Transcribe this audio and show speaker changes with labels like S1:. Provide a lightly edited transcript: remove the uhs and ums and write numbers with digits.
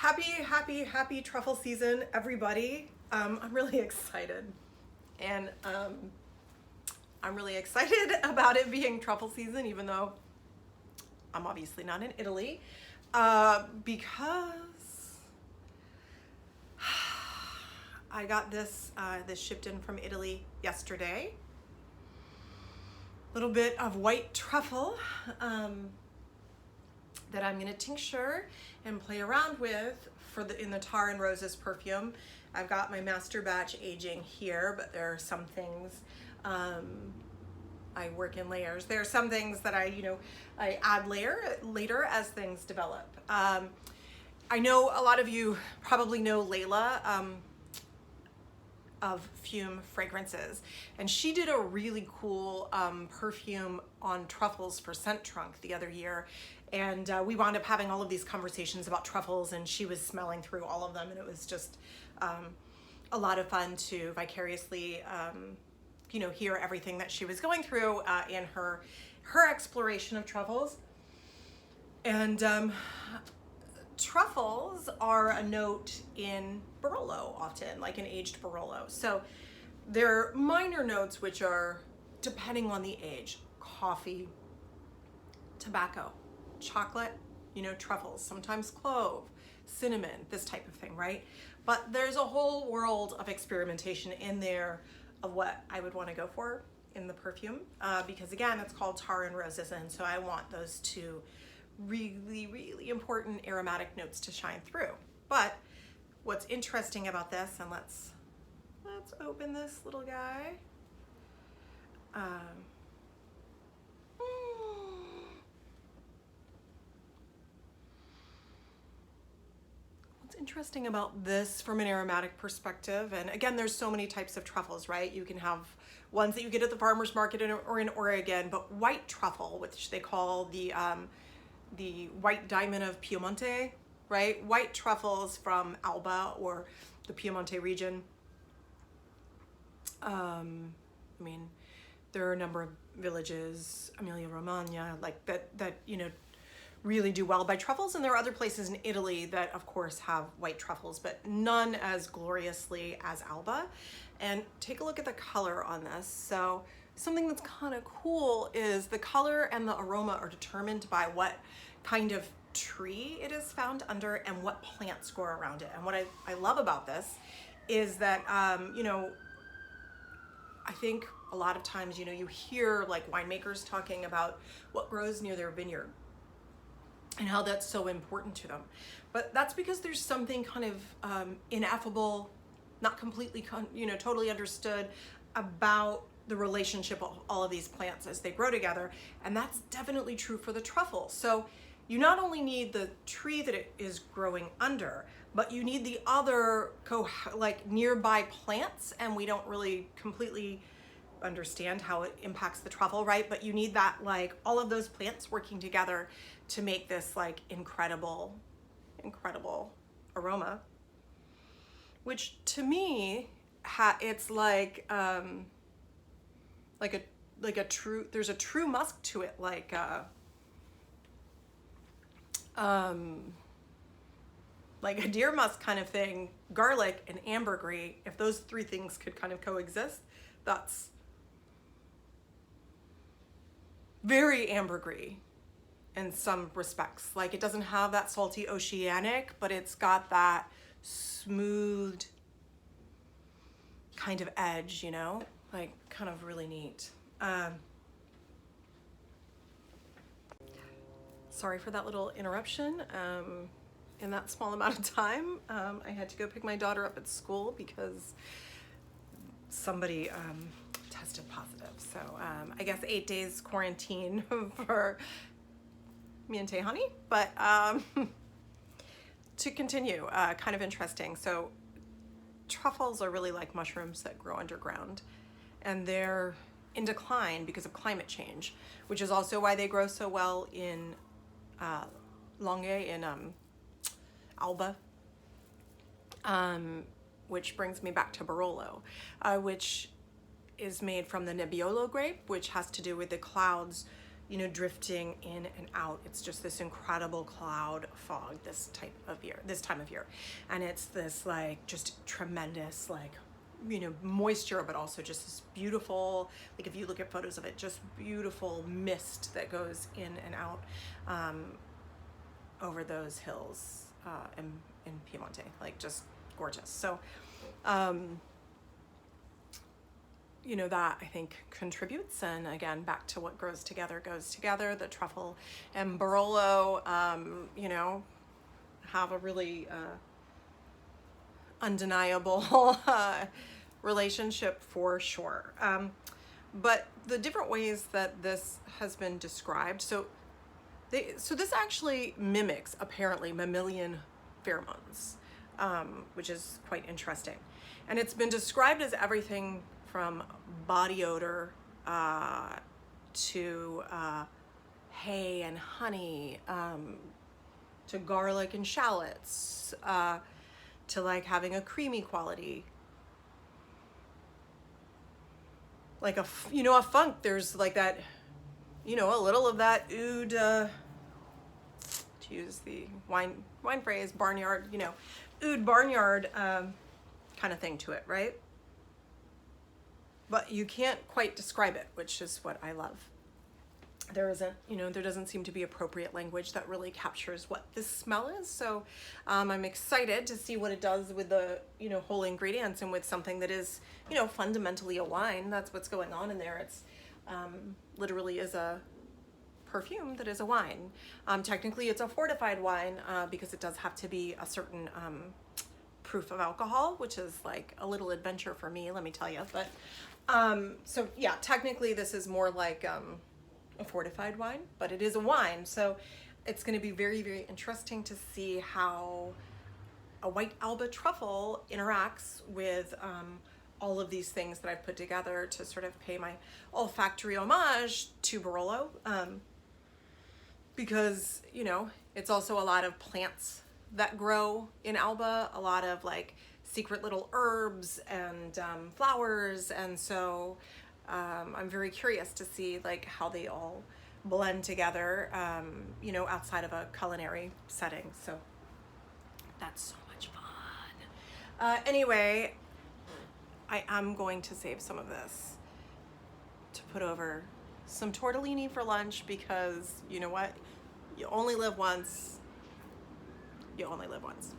S1: Happy truffle season, everybody. I'm really excited. And I'm really excited about it being truffle season, even though I'm obviously not in Italy, because I got this shipped in from Italy yesterday. A little bit of white truffle that I'm gonna tincture and play around with in the Tar and Roses perfume. I've got my master batch aging here, but there are some things I work in layers. There are some things that I add later as things develop. I know a lot of you probably know Layla of Fume Fragrances, and she did a really cool perfume on truffles for Scent Trunk the other year, and we wound up having all of these conversations about truffles, and she was smelling through all of them, and it was just a lot of fun to vicariously hear everything that she was going through in her exploration of truffles. And truffles are a note in Barolo often, like an aged Barolo. So they're minor notes which are, depending on the age, coffee, tobacco, chocolate, truffles, sometimes clove, cinnamon, this type of thing, right? But there's a whole world of experimentation in there of what I would want to go for in the perfume, because again, it's called Tar and Roses, and so I want those two really, really important aromatic notes to shine through. But what's interesting about this, and let's open this little guy. What's interesting about this from an aromatic perspective, and again, there's so many types of truffles, right? You can have ones that you get at the farmer's market or in Oregon, but white truffle, which they call the white diamond of Piedmonte, right? White truffles from Alba or the Piedmonte region. There are a number of villages, Emilia Romagna, like that really do well by truffles, and there are other places in Italy that of course have white truffles, but none as gloriously as Alba. And take a look at the color on this. So something that's kind of cool is the color and the aroma are determined by what kind of tree it is found under and what plants grow around it. And what I love about this is that, I think a lot of times, you hear like winemakers talking about what grows near their vineyard and how that's so important to them. But that's because there's something kind of ineffable, not completely, totally understood about the relationship of all of these plants as they grow together. And that's definitely true for the truffle. So you not only need the tree that it is growing under, but you need the other nearby plants, and we don't really completely understand how it impacts the truffle, right? But you need that, all of those plants working together to make this incredible aroma, which to me it's there's a true musk to it, like a deer musk kind of thing, garlic and ambergris. If those three things could kind of coexist, that's very ambergris in some respects. Like, it doesn't have that salty oceanic, but it's got that smooth kind of edge, kind of really neat. Sorry for that little interruption. In that small amount of time, I had to go pick my daughter up at school because somebody tested positive. So I guess 8 days quarantine for me and Tehani. But to continue, kind of interesting. So truffles are really like mushrooms that grow underground, and they're in decline because of climate change, which is also why they grow so well in Langhe in Alba, which brings me back to Barolo, which is made from the Nebbiolo grape, which has to do with the clouds you know, drifting in and out. It's just this incredible cloud fog this time of year. And it's this like just tremendous like, you know, moisture, but also just this beautiful, like if you look at photos of it, just beautiful mist that goes in and out over those hills in Piedmonte, like just gorgeous. So, you know, that I think contributes. And again, back to what grows together goes together. The truffle and Barolo, you know, have a really undeniable relationship for sure. But the different ways that this has been described, so this actually mimics apparently mammalian pheromones, which is quite interesting. And it's been described as everything from body odor to hay and honey, to garlic and shallots, to like having a creamy quality. Like a funk, there's like that, you know, a little of that oud, to use the wine phrase, barnyard, you know, oud barnyard kind of thing to it, right? But you can't quite describe it, which is what I love. There doesn't seem to be appropriate language that really captures what this smell is. So I'm excited to see what it does with the, you know, whole ingredients and with something that is, you know, fundamentally a wine. That's what's going on in there. It's literally is a perfume that is a wine. Technically it's a fortified wine because it does have to be a certain proof of alcohol, which is like a little adventure for me, let me tell you. But so yeah, technically this is more like a fortified wine, but it is a wine. So it's going to be very, very interesting to see how a white Alba Truffle interacts with all of these things that I've put together to sort of pay my olfactory homage to Barolo. Because, you know, it's also a lot of plants that grow in Alba, a lot of like secret little herbs and flowers. And so I'm very curious to see like how they all blend together, you know, outside of a culinary setting. So that's so much fun. Anyway, I am going to save some of this to put over some tortellini for lunch because you know what? You only live once. You only live once.